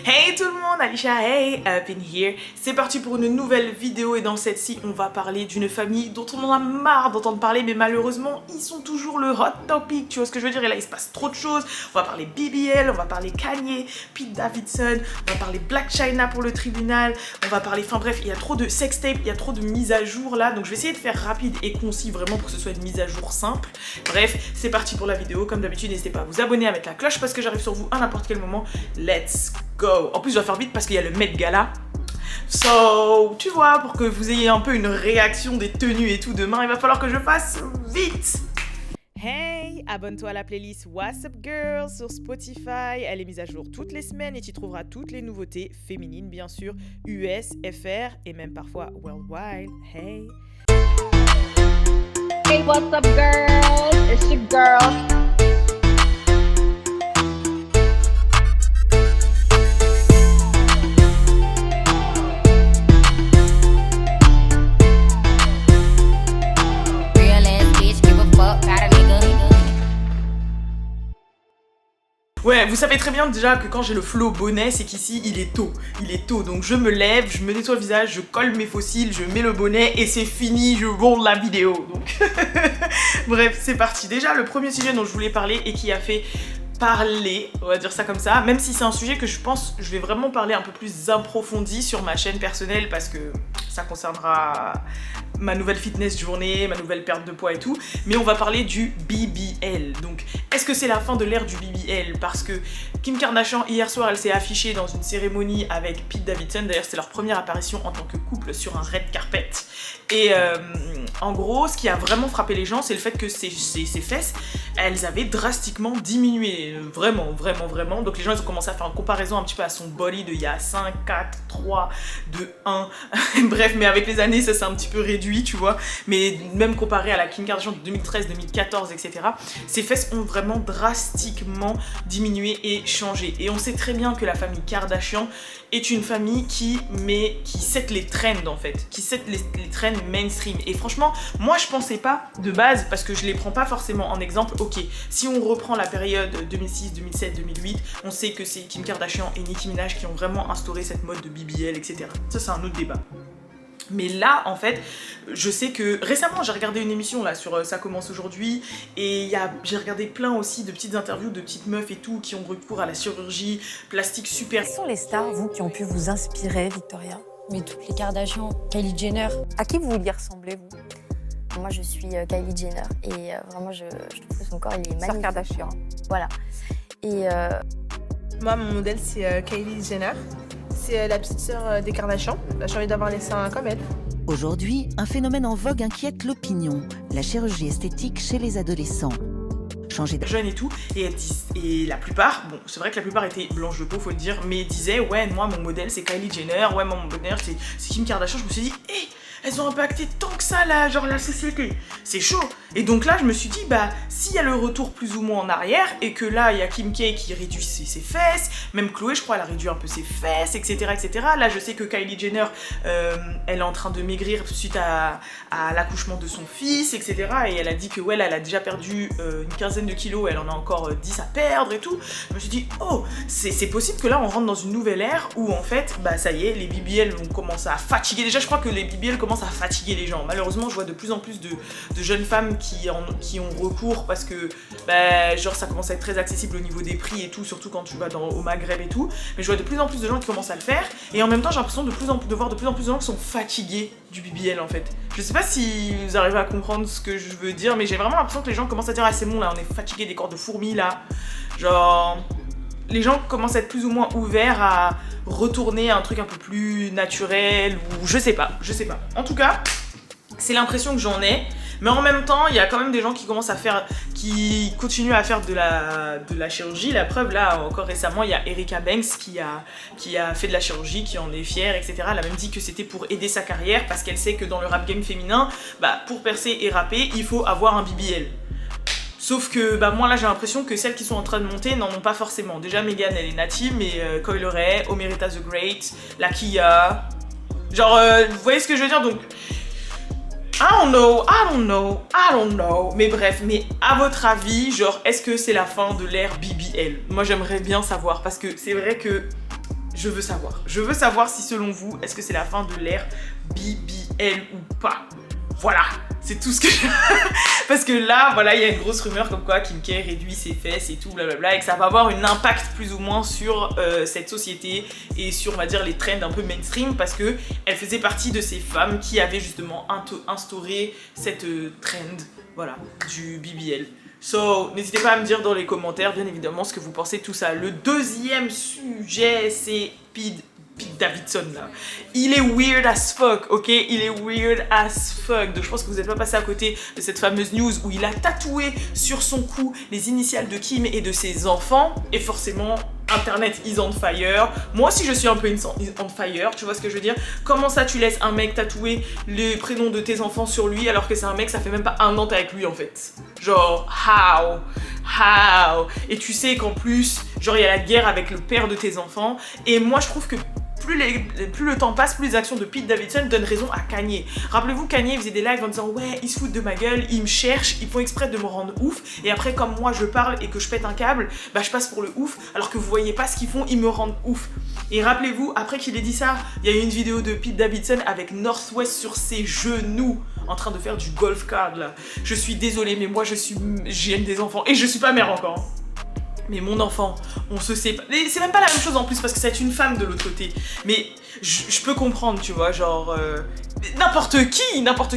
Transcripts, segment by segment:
Hey tout le monde, Alicia, hey, up in here. C'est parti pour une nouvelle vidéo et dans cette-ci, on va parler d'une famille dont on en a marre d'entendre parler, mais malheureusement, ils sont toujours le hot topic, tu vois ce que je veux dire? Et là, il se passe trop de choses. On va parler BBL, on va parler Kanye, Pete Davidson, on va parler Blac Chyna pour le tribunal, on va parler, enfin bref, il y a trop de sextape, il y a trop de mises à jour là, donc je vais essayer de faire rapide et concis vraiment pour que ce soit une mise à jour simple. Bref, c'est parti pour la vidéo. Comme d'habitude, n'hésitez pas à vous abonner, à mettre la cloche parce que j'arrive sur vous à n'importe quel moment. Let's go! En plus, je dois faire vite parce qu'il y a le Met Gala. So, tu vois, pour que vous ayez un peu une réaction des tenues et tout demain, il va falloir que je fasse vite! Hey, abonne-toi à la playlist What's Up Girls sur Spotify. Elle est mise à jour toutes les semaines et tu trouveras toutes les nouveautés féminines, bien sûr, US, FR et même parfois worldwide. Hey! Hey, what's up, girls? It's your girl. Ouais, vous savez très bien déjà que quand j'ai le flow bonnet, c'est qu'ici il est tôt. Il est tôt, donc je me lève, je me nettoie le visage, je colle mes faux cils, je mets le bonnet et c'est fini, je roule la vidéo. Donc, bref, c'est parti. Déjà, le premier sujet dont je voulais parler et qui a fait parler, on va dire ça comme ça, même si c'est un sujet que je pense je vais vraiment parler un peu plus approfondi sur ma chaîne personnelle parce que ça concernera ma nouvelle fitness journée, ma nouvelle perte de poids et tout, mais on va parler du BBL. Donc, est-ce que c'est la fin de l'ère du BBL? Parce que Kim Kardashian, hier soir, elle s'est affichée dans une cérémonie avec Pete Davidson. D'ailleurs, c'était leur première apparition en tant que couple sur un red carpet. Et en gros, ce qui a vraiment frappé les gens, c'est le fait que ses fesses, elles avaient drastiquement diminué. Vraiment. Donc les gens, ils ont commencé à faire une comparaison un petit peu à son body de il y a 5, 4, 3, 2, 1. Bref, mais avec les années, ça s'est un petit peu réduit, tu vois. Mais même comparé à la Kim Kardashian de 2013, 2014, etc., ses fesses ont vraiment drastiquement diminué et changé. Et on sait très bien que la famille Kardashian est une famille qui set les trends en fait, qui set les trends mainstream. Et franchement, moi je pensais pas de base, parce que je les prends pas forcément en exemple, ok, si on reprend la période 2006, 2007, 2008, on sait que c'est Kim Kardashian et Nicki Minaj qui ont vraiment instauré cette mode de BBL, etc. Ça c'est un autre débat. Mais là, en fait, je sais que récemment, j'ai regardé une émission là sur Ça commence aujourd'hui et j'ai regardé plein aussi de petites interviews de petites meufs et tout qui ont recours à la chirurgie plastique super. Quelles sont les stars, vous, qui ont pu vous inspirer, Victoria? Mais toutes les Kardashians, Kylie Jenner. À qui vous vouliez ressembler, vous? Moi, je suis Kylie Jenner et vraiment, je trouve que son corps, il est magnifique. Sœur Kardashian. Voilà. Et moi, mon modèle, c'est Kylie Jenner. C'est la petite sœur des Kardashians. J'ai envie d'avoir les seins comme elle. Aujourd'hui, un phénomène en vogue inquiète l'opinion, la chirurgie esthétique chez les adolescents. Changer de jeune et tout, et la plupart, bon, c'est vrai que la plupart étaient blanches de peau, faut le dire, mais disaient, ouais, moi, mon modèle, c'est Kylie Jenner, ouais, moi, mon modèle, c'est Kim Kardashian. Je me suis dit, hé, elles ont impacté tant que ça, là, genre la société. C'est chaud. Et donc là, je me suis dit, bah, s'il y a le retour plus ou moins en arrière, et que là, il y a Kim K qui réduit ses fesses, même Chloé, je crois, elle a réduit un peu ses fesses, etc., etc. Là, je sais que Kylie Jenner, elle est en train de maigrir suite à l'accouchement de son fils, etc. Et elle a dit que, ouais, elle a déjà perdu une quinzaine de kilos, elle en a encore 10 à perdre et tout. Je me suis dit, oh, c'est possible que là, on rentre dans une nouvelle ère où, en fait, bah, ça y est, les BBL vont commencer à fatiguer. Déjà, je crois que les BBL commencent à fatiguer les gens. Malheureusement, je vois de plus en plus de jeunes femmes qui ont recours parce que bah, genre ça commence à être très accessible au niveau des prix et tout, surtout quand tu vas au Maghreb et tout. Mais je vois de plus en plus de gens qui commencent à le faire et en même temps j'ai l'impression de voir de plus en plus de gens qui sont fatigués du BBL en fait. Je sais pas si vous arrivez à comprendre ce que je veux dire, mais j'ai vraiment l'impression que les gens commencent à dire ah c'est bon là, on est fatigué des corps de fourmis là. Genre les gens commencent à être plus ou moins ouverts à retourner à un truc un peu plus naturel ou je sais pas. En tout cas, c'est l'impression que j'en ai. Mais en même temps, il y a quand même des gens qui continuent à faire de la chirurgie. La preuve, là, encore récemment, il y a Erika Banks qui a fait de la chirurgie, qui en est fière, etc. Elle a même dit que c'était pour aider sa carrière parce qu'elle sait que dans le rap game féminin, bah, pour percer et rapper, il faut avoir un BBL. Sauf que bah, moi là j'ai l'impression que celles qui sont en train de monter n'en ont pas forcément. Déjà Megan elle est native, mais Coi Leray, Omerita the Great, la Kia. Genre vous voyez ce que je veux dire, donc I don't know. Mais bref, mais à votre avis, genre est-ce que c'est la fin de l'ère BBL? Moi j'aimerais bien savoir parce que c'est vrai que Je veux savoir. Je veux savoir si selon vous, est-ce que c'est la fin de l'ère BBL ou pas. Voilà, c'est tout ce que je... Parce que là, voilà, il y a une grosse rumeur comme quoi Kim K réduit ses fesses et tout, blablabla, et que ça va avoir un impact plus ou moins sur cette société et sur, on va dire, les trends un peu mainstream, parce que elle faisait partie de ces femmes qui avaient justement instauré cette trend, voilà, du BBL. So, n'hésitez pas à me dire dans les commentaires, bien évidemment, ce que vous pensez de tout ça. Le deuxième sujet, c'est Pete Davidson, là. Il est weird as fuck, ok? Il est weird as fuck. Donc je pense que vous n'êtes pas passé à côté de cette fameuse news où il a tatoué sur son cou les initiales de Kim et de ses enfants. Et forcément, Internet is on fire. Moi aussi je suis un peu on fire, tu vois ce que je veux dire? Comment ça tu laisses un mec tatouer les prénoms de tes enfants sur lui alors que c'est un mec, ça fait même pas un an t'es avec lui en fait? Genre, how? Et tu sais qu'en plus, genre il y a la guerre avec le père de tes enfants. Et moi je trouve que plus le temps passe, plus les actions de Pete Davidson donnent raison à Kanye. Rappelez-vous, Kanye faisait des lives en disant ouais, ils se foutent de ma gueule, ils me cherchent, ils font exprès de me rendre ouf. Et après, comme moi je parle et que je pète un câble, bah je passe pour le ouf, alors que vous voyez pas ce qu'ils font, ils me rendent ouf. Et rappelez-vous, après qu'il ait dit ça, il y a eu une vidéo de Pete Davidson avec Northwest sur ses genoux, en train de faire du golf card là. Je suis désolée, mais moi j'ai des enfants et je suis pas mère encore. Mais mon enfant, on se sait pas. C'est même pas la même chose en plus parce que c'est une femme de l'autre côté. Mais je peux comprendre, tu vois, genre... n'importe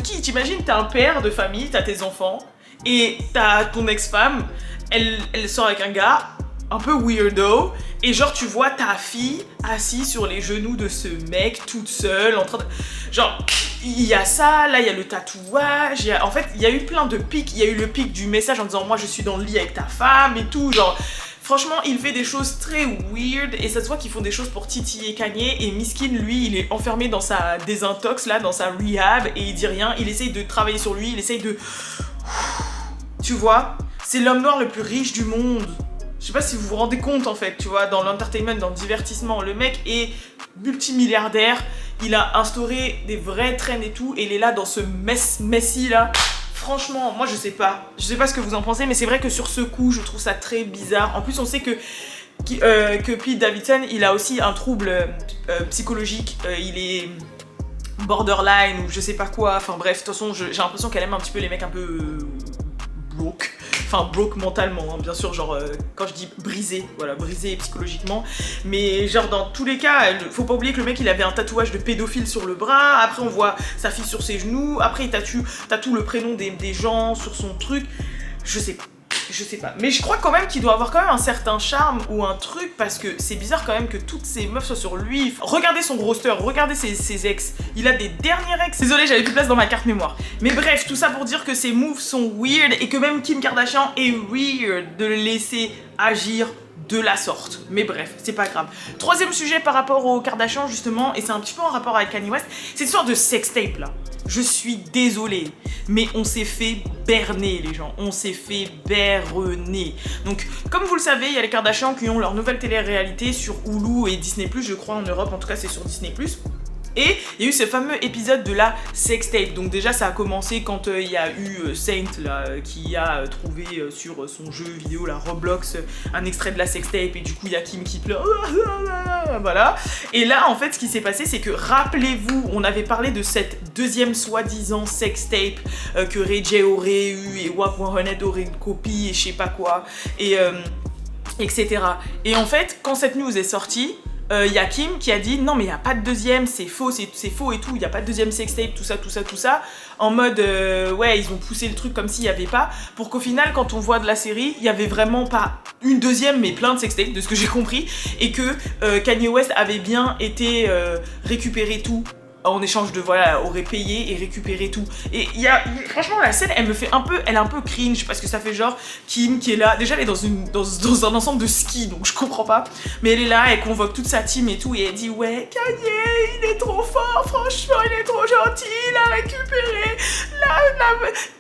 qui, t'imagines, t'as un père de famille, t'as tes enfants, et t'as ton ex-femme, elle sort avec un gars un peu weirdo, et genre tu vois ta fille assise sur les genoux de ce mec, toute seule, en train de... Genre, il y a ça, là il y a le tatouage, en fait il y a eu plein de pics, il y a eu le pic du message en disant moi je suis dans le lit avec ta femme et tout, genre... Franchement, il fait des choses très weird et ça se voit qu'ils font des choses pour titiller Kanye et Miskin, lui, il est enfermé dans sa désintox, là, dans sa rehab et il dit rien, il essaye de travailler sur lui, il essaye de... Tu vois, c'est l'homme noir le plus riche du monde. Je sais pas si vous vous rendez compte en fait, tu vois, dans l'entertainment, dans le divertissement, le mec est multimilliardaire, il a instauré des vrais trends et tout et il est là dans ce messi là. Franchement, moi je sais pas ce que vous en pensez, mais c'est vrai que sur ce coup, je trouve ça très bizarre. En plus, on sait que Pete Davidson, il a aussi un trouble psychologique, il est borderline ou je sais pas quoi, enfin bref, de toute façon, j'ai l'impression qu'elle aime un petit peu les mecs un peu broke. Enfin, broke mentalement, hein, bien sûr, genre, quand je dis brisé, voilà, brisé psychologiquement. Mais genre, dans tous les cas, faut pas oublier que le mec, il avait un tatouage de pédophile sur le bras. Après, on voit sa fille sur ses genoux. Après, il tatoue le prénom des gens sur son truc. Je sais pas. Mais je crois quand même qu'il doit avoir quand même un certain charme ou un truc parce que c'est bizarre quand même que toutes ces meufs soient sur lui. Regardez son roster, regardez ses ex. Il a des derniers ex. Désolée, j'avais plus de place dans ma carte mémoire. Mais bref, tout ça pour dire que ses moves sont weird et que même Kim Kardashian est weird de le laisser agir de la sorte. Mais bref, c'est pas grave. Troisième sujet par rapport aux Kardashian justement, et c'est un petit peu en rapport avec Kanye West, c'est une sorte de sextape là. Je suis désolée, mais on s'est fait berner les gens, on s'est fait berner. Donc comme vous le savez, il y a les Kardashian qui ont leur nouvelle télé-réalité sur Hulu et Disney+, je crois en Europe, en tout cas c'est sur Disney+. Et il y a eu ce fameux épisode de la sextape. Donc déjà ça a commencé quand il y a eu Saint là, qui a trouvé sur son jeu vidéo la Roblox un extrait de la sextape et du coup il y a Kim qui pleure. Voilà. Et là en fait ce qui s'est passé c'est que rappelez-vous, on avait parlé de cette deuxième soi-disant sextape que Ray J aurait eu et WAP 100 aurait une copie et je sais pas quoi et etc. Et en fait quand cette news est sortie, y a Kim qui a dit non mais il n'y a pas de deuxième, c'est faux et tout, il n'y a pas de deuxième sextape, tout ça, en mode ouais ils ont poussé le truc comme s'il n'y avait pas, pour qu'au final quand on voit de la série, il n'y avait vraiment pas une deuxième mais plein de sextapes de ce que j'ai compris, et que Kanye West avait bien été récupérer tout en échange de voilà, aurait payé et récupéré tout. Et franchement la scène elle est un peu cringe parce que ça fait genre Kim qui est là, déjà elle est dans un ensemble de ski donc je comprends pas, mais elle est là, elle convoque toute sa team et tout et elle dit ouais Kanye il est trop fort, franchement il est trop gentil, il a récupéré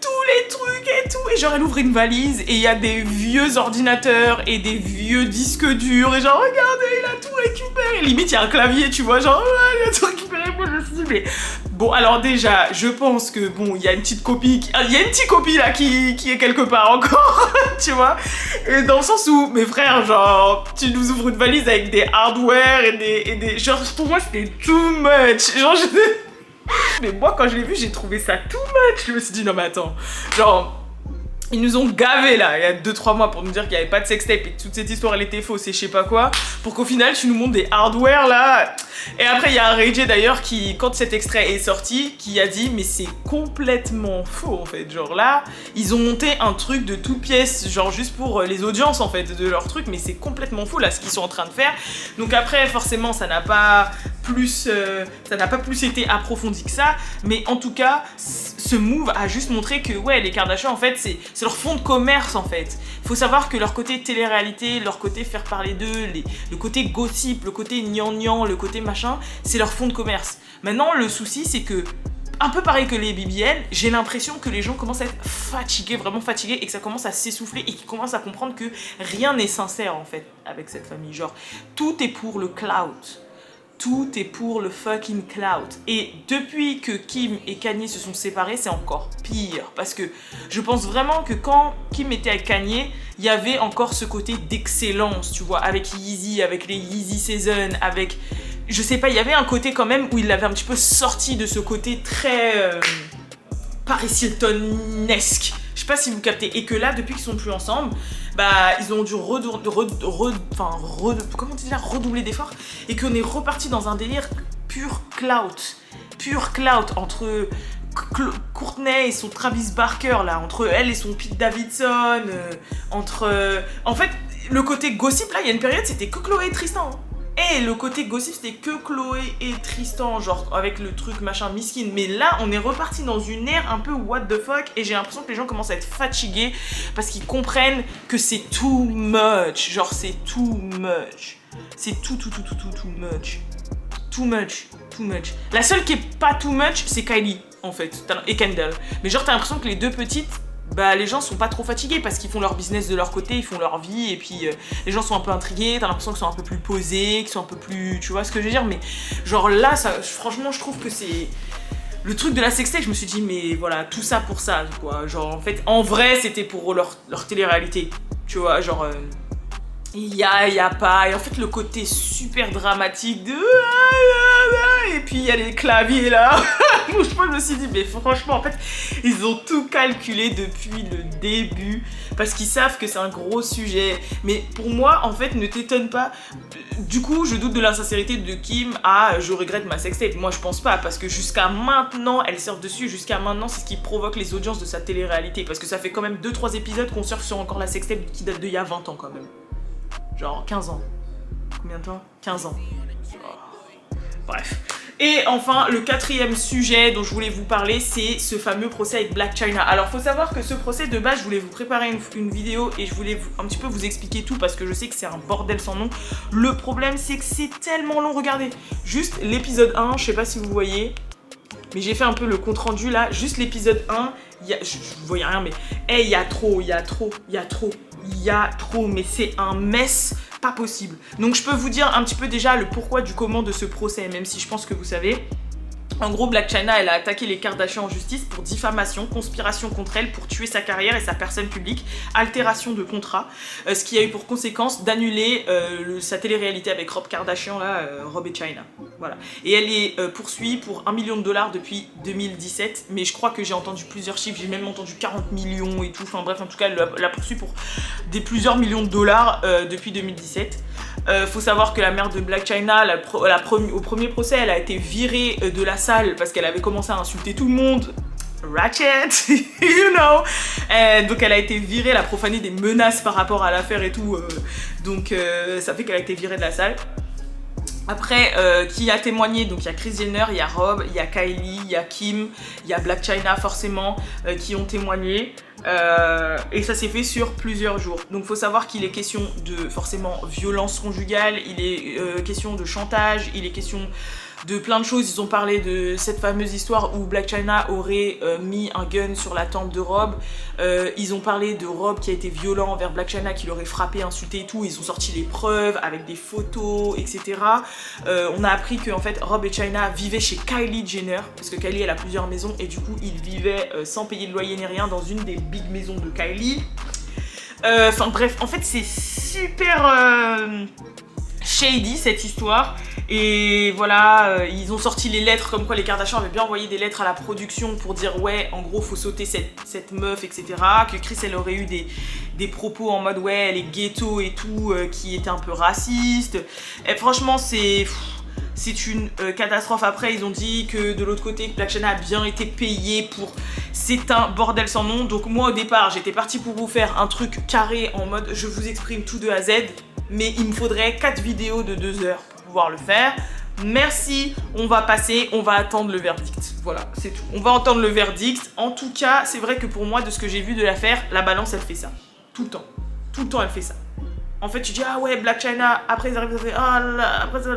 tous les trucs et tout. Et genre, elle ouvre une valise et il y a des vieux ordinateurs et des vieux disques durs. Et genre, regardez, il a tout récupéré. Limite, il y a un clavier, tu vois, genre, ouais, il a tout récupéré. Moi, je me suis dit, mais... Bon, alors déjà, je pense que, bon, il y a une petite copie, il y a une petite copie là qui est quelque part encore, tu vois. Et dans le sens où, mes frères, genre, tu nous ouvres une valise avec des hardware et des... Genre, pour moi, c'était too much. Genre, mais moi, quand je l'ai vu, j'ai trouvé ça too much. Je me suis dit, non mais attends, genre... Ils nous ont gavé là, il y a 2-3 mois pour nous dire qu'il n'y avait pas de sextape et que toute cette histoire elle était fausse et je sais pas quoi. Pour qu'au final tu nous montres des hardware là. Et après il y a un Ray J d'ailleurs qui, quand cet extrait est sorti, qui a dit mais c'est complètement faux en fait. Genre là, ils ont monté un truc de toute pièce, genre juste pour les audiences en fait de leur truc. Mais c'est complètement faux là ce qu'ils sont en train de faire. Donc après forcément ça n'a pas plus été approfondi que ça. Mais en tout cas, ce move a juste montré que ouais les Kardashians en fait c'est leur fond de commerce en fait. Faut savoir que leur côté télé-réalité, leur côté faire parler d'eux, le côté gossip, le côté gnangnan, le côté machin, c'est leur fond de commerce. Maintenant le souci c'est que, un peu pareil que les BBL, j'ai l'impression que les gens commencent à être fatigués, vraiment fatigués, et que ça commence à s'essouffler et qu'ils commencent à comprendre que rien n'est sincère en fait avec cette famille. Genre, tout est pour le clout. Tout est pour le fucking clout. Et depuis que Kim et Kanye se sont séparés, c'est encore pire. Parce que je pense vraiment que quand Kim était avec Kanye, il y avait encore ce côté d'excellence, tu vois, avec Yeezy, avec les Yeezy Season, avec... Je sais pas, il y avait un côté quand même où il l'avait un petit peu sorti de ce côté très... Paris Hilton-esque. Je sais pas si vous captez. Et que là, depuis qu'ils sont plus ensemble, bah ils ont dû redoubler d'efforts et qu'on est reparti dans un délire pur clout entre Courtney et son Travis Barker là, entre elle et son Pete Davidson, en fait le côté gossip là, il y a une période c'était que Chloé et Tristan. Et le côté gossip c'était que Chloé et Tristan, genre avec le truc machin miskin. Mais là on est reparti dans une ère un peu what the fuck. Et j'ai l'impression que les gens commencent à être fatigués parce qu'ils comprennent que c'est too much. Genre c'est too much. C'est too much. Too much. La seule qui est pas too much c'est Kylie en fait, et Kendall. Mais genre t'as l'impression que les deux petites, bah les gens sont pas trop fatigués parce qu'ils font leur business de leur côté, ils font leur vie et puis les gens sont un peu intrigués, t'as l'impression qu'ils sont un peu plus posés, qu'ils sont un peu plus... Tu vois ce que je veux dire? Mais genre là, ça, franchement je trouve que c'est... Le truc de la sextape, je me suis dit mais voilà, tout ça pour ça quoi. Genre en fait, en vrai c'était pour leur télé-réalité. Tu vois, genre... Il y a pas, et en fait le côté super dramatique de... Et puis il y a les claviers là. Moi je me suis dit mais franchement en fait ils ont tout calculé depuis le début parce qu'ils savent que c'est un gros sujet. Mais pour moi en fait ne t'étonne pas. Du coup je doute de l'insincérité de Kim à je regrette ma sextape. Moi je pense pas parce que jusqu'à maintenant elle surfe dessus, jusqu'à maintenant c'est ce qui provoque les audiences de sa télé-réalité. Parce que ça fait quand même 2-3 épisodes qu'on surfe sur encore la sextape qui date d'il y a 20 ans quand même. Genre 15 ans. Combien de temps? 15 ans. Oh. Bref. Et enfin, le quatrième sujet dont je voulais vous parler, c'est ce fameux procès avec Blac Chyna. Alors, faut savoir que ce procès, de base, je voulais vous préparer une vidéo et je voulais un petit peu vous expliquer tout parce que je sais que c'est un bordel sans nom. Le problème, c'est que c'est tellement long. Regardez, juste l'épisode 1, je sais pas si vous voyez, mais j'ai fait un peu le compte rendu là. Juste l'épisode 1, je voyais rien, mais hey, il y a trop, mais c'est un mess pas possible. Donc je peux vous dire un petit peu déjà le pourquoi du comment de ce procès, même si je pense que vous savez. En gros, Blac Chyna, elle a attaqué les Kardashians en justice pour diffamation, conspiration contre elle, pour tuer sa carrière et sa personne publique, altération de contrat, ce qui a eu pour conséquence d'annuler sa télé-réalité avec Rob Kardashian, là, Rob et Chyna. Voilà. Et elle est poursuivie pour $1 million depuis 2017, mais je crois que j'ai entendu plusieurs chiffres, j'ai même entendu 40 millions et tout, enfin bref, en tout cas, elle la poursuit pour plusieurs millions de dollars depuis 2017. Faut savoir que la mère de Blac Chyna, au premier procès, elle a été virée de la salle parce qu'elle avait commencé à insulter tout le monde. Ratchet, you know. Donc elle a été virée, elle a profané des menaces par rapport à l'affaire et tout. Donc ça fait qu'elle a été virée de la salle. Après, qui a témoigné, donc il y a Kris Jenner, il y a Rob, il y a Kylie, il y a Kim, il y a Blac Chyna forcément, qui ont témoigné. Et ça s'est fait sur plusieurs jours. Donc faut savoir qu'il est question de forcément violence conjugale, il est question de chantage, il est question de plein de choses. Ils ont parlé de cette fameuse histoire où Blac Chyna aurait mis un gun sur la tempe de Rob. Ils ont parlé de Rob qui a été violent envers Blac Chyna, qui l'aurait frappé, insulté et tout. Ils ont sorti les preuves avec des photos, etc. On a appris que en fait Rob et Chyna vivaient chez Kylie Jenner, parce que Kylie elle a plusieurs maisons et du coup ils vivaient sans payer de loyer ni rien dans une des big maisons de Kylie. Enfin bref, en fait c'est super shady cette histoire. Et voilà, ils ont sorti les lettres comme quoi les Kardashians avaient bien envoyé des lettres à la production pour dire ouais, en gros faut sauter cette meuf, etc. Que Kris elle aurait eu des propos en mode ouais, elle est ghetto et tout, qui étaient un peu racistes. Et franchement c'est une catastrophe. Après ils ont dit que de l'autre côté Blac Chyna a bien été payé pour... C'est un bordel sans nom. Donc moi au départ j'étais partie pour vous faire un truc carré en mode je vous exprime tout de A à Z. Mais il me faudrait 4 vidéos de 2 heures pour pouvoir le faire. Merci, on va passer, on va attendre le verdict. Voilà, c'est tout. On va entendre le verdict. En tout cas, c'est vrai que pour moi, de ce que j'ai vu de l'affaire, la balance, elle fait ça. Tout le temps. Tout le temps, elle fait ça. En fait, tu dis, ah ouais, Blac Chyna, après ils arrivent à faire, ah là, après ça,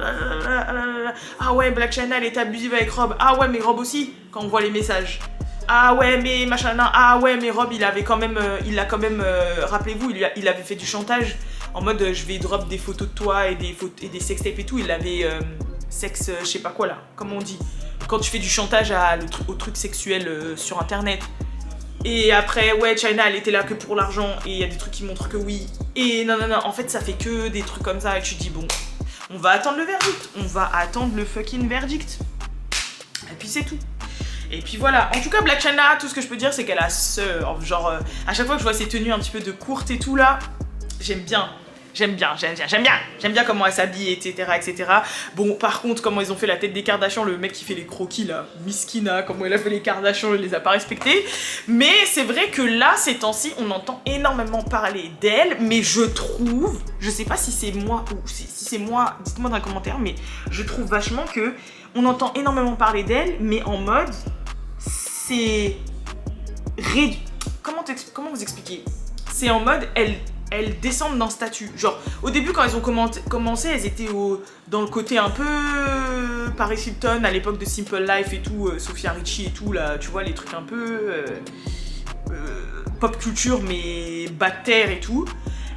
ah ouais, Blac Chyna, elle est abusive avec Rob. Ah ouais, mais Rob aussi, quand on voit les messages. Ah ouais, mais machin, ah ouais, mais Rob, il avait quand même, rappelez-vous, il avait fait du chantage. En mode je vais drop des photos de toi et des sextapes et tout. Il avait sexe, je sais pas quoi là, comment on dit. Quand tu fais du chantage au truc sexuel sur internet. Et après, ouais, Chyna elle était là que pour l'argent. Et il y a des trucs qui montrent que oui. Et non, en fait ça fait que des trucs comme ça. Et tu te dis bon, on va attendre le verdict. On va attendre le fucking verdict. Et puis c'est tout. Et puis voilà, en tout cas Blac Chyna, tout ce que je peux dire c'est qu'elle a genre à chaque fois que je vois ses tenues un petit peu de courte et tout là, j'aime bien comment elle s'habille, etc. Bon, par contre, comment ils ont fait la tête des Kardashians, le mec qui fait les croquis là, Miskina, comment il a fait les Kardashians, il les a pas respectés. Mais c'est vrai que là, ces temps-ci, on entend énormément parler d'elle, mais je trouve, je sais pas si c'est moi ou si c'est moi, dites-moi dans les commentaires, mais je trouve vachement que on entend énormément parler d'elle, mais en mode, c'est comment vous expliquer? C'est en mode, elles descendent d'un statut. Genre, au début, quand elles ont commencé, elles étaient dans le côté un peu Paris Hilton, à l'époque de Simple Life et tout, Sofia Richie et tout, là, tu vois, les trucs un peu pop culture, mais bas de terre et tout.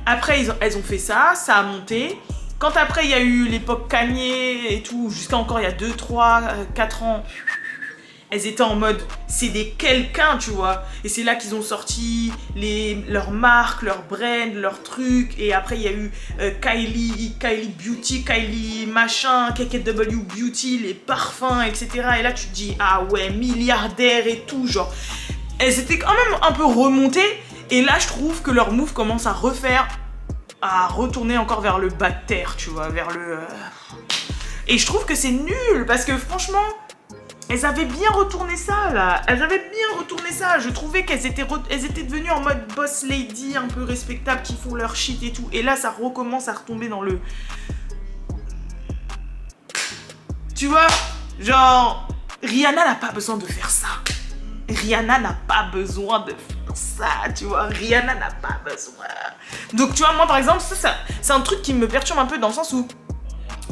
Après, elles ont fait ça a monté. Quand après, il y a eu l'époque Kanye et tout, jusqu'à encore il y a 2, 3, 4 ans, elles étaient en mode, c'est des quelqu'un, tu vois. Et c'est là qu'ils ont sorti leurs marques, leurs brands, leurs trucs. Et après, il y a eu Kylie Beauty, Kylie machin, KKW Beauty, les parfums, etc. Et là, tu te dis, ah ouais, milliardaires et tout, genre. Elles étaient quand même un peu remontées. Et là, je trouve que leur move commence à retourner encore vers le bas de terre, tu vois, vers le... Et je trouve que c'est nul, parce que franchement... Elles avaient bien retourné ça, là. Je trouvais qu'elles étaient devenues en mode boss lady, un peu respectable, qui font leur shit et tout. Et là, ça recommence à retomber dans le... Tu vois, genre... Rihanna n'a pas besoin de faire ça. Tu vois. Rihanna n'a pas besoin. Donc, tu vois, moi, par exemple, ça c'est un truc qui me perturbe un peu dans le sens où...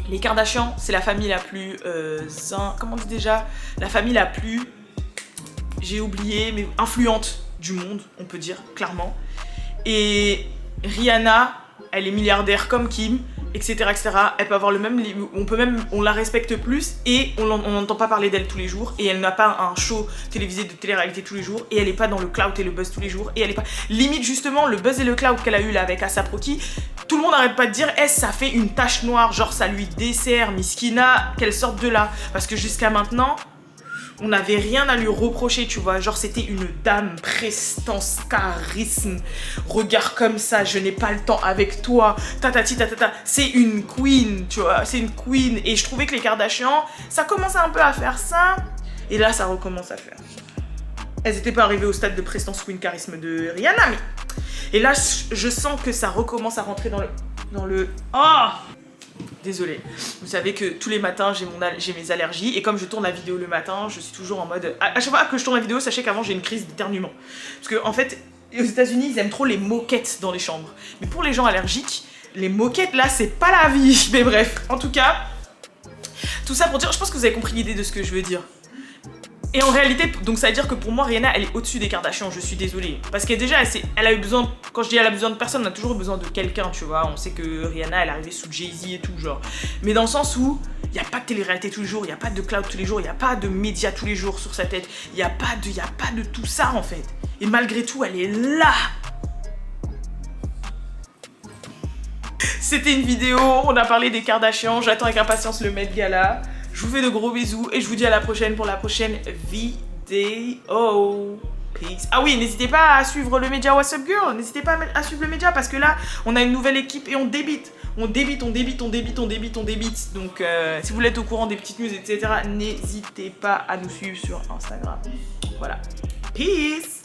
Les Kardashians, c'est la famille la plus... comment on dit déjà? La famille la plus... J'ai oublié, mais influente du monde, on peut dire, clairement. Et Rihanna, elle est milliardaire comme Kim, etc. Elle peut avoir le même... On la respecte plus et on n'entend pas parler d'elle tous les jours. Et elle n'a pas un show télévisé de télé-réalité tous les jours. Et elle n'est pas dans le clout et le buzz tous les jours. Et elle n'est pas... Limite, justement, le buzz et le clout qu'elle a eu là avec A$AP Rocky... Tout le monde n'arrête pas de dire, ça fait une tache noire, genre ça lui dessert, Miskina, qu'elle sorte de là. Parce que jusqu'à maintenant, on n'avait rien à lui reprocher, tu vois. Genre c'était une dame, prestance, charisme, regard comme ça, je n'ai pas le temps avec toi, tatati tatata. C'est une queen, tu vois, c'est une queen. Et je trouvais que les Kardashians, ça commençait un peu à faire ça. Et là, ça recommence à faire. Elles n'étaient pas arrivées au stade de prestance, queen, charisme de Rihanna, mais... Et là, je sens que ça recommence à rentrer dans le... Oh! Désolée. Vous savez que tous les matins, j'ai mes allergies. Et comme je tourne la vidéo le matin, je suis toujours en mode... À chaque fois que je tourne la vidéo, sachez qu'avant, j'ai une crise d'éternuement. Parce que en fait, aux États-Unis, ils aiment trop les moquettes dans les chambres. Mais pour les gens allergiques, les moquettes, là, c'est pas la vie. Mais bref, en tout cas... Tout ça pour dire, je pense que vous avez compris l'idée de ce que je veux dire. Et en réalité, donc ça veut dire que pour moi, Rihanna, elle est au-dessus des Kardashians, je suis désolée. Parce que déjà, elle a eu besoin, quand je dis elle a besoin de personne, on a toujours besoin de quelqu'un, tu vois. On sait que Rihanna, elle est arrivée sous Jay-Z et tout, genre. Mais dans le sens où, il n'y a pas de télé-réalité tous les jours, il n'y a pas de cloud tous les jours, il n'y a pas de médias tous les jours sur sa tête. Il n'y a pas de tout ça, en fait. Et malgré tout, elle est là. C'était une vidéo, on a parlé des Kardashians, j'attends avec impatience le Met Gala. Je vous fais de gros bisous et je vous dis à la prochaine pour la prochaine vidéo. Peace. Ah oui, n'hésitez pas à suivre le média What's Up Girl. N'hésitez pas à suivre le média parce que là, on a une nouvelle équipe et on débite. On débite. Donc, si vous voulez être au courant des petites news, etc., n'hésitez pas à nous suivre sur Instagram. Voilà. Peace.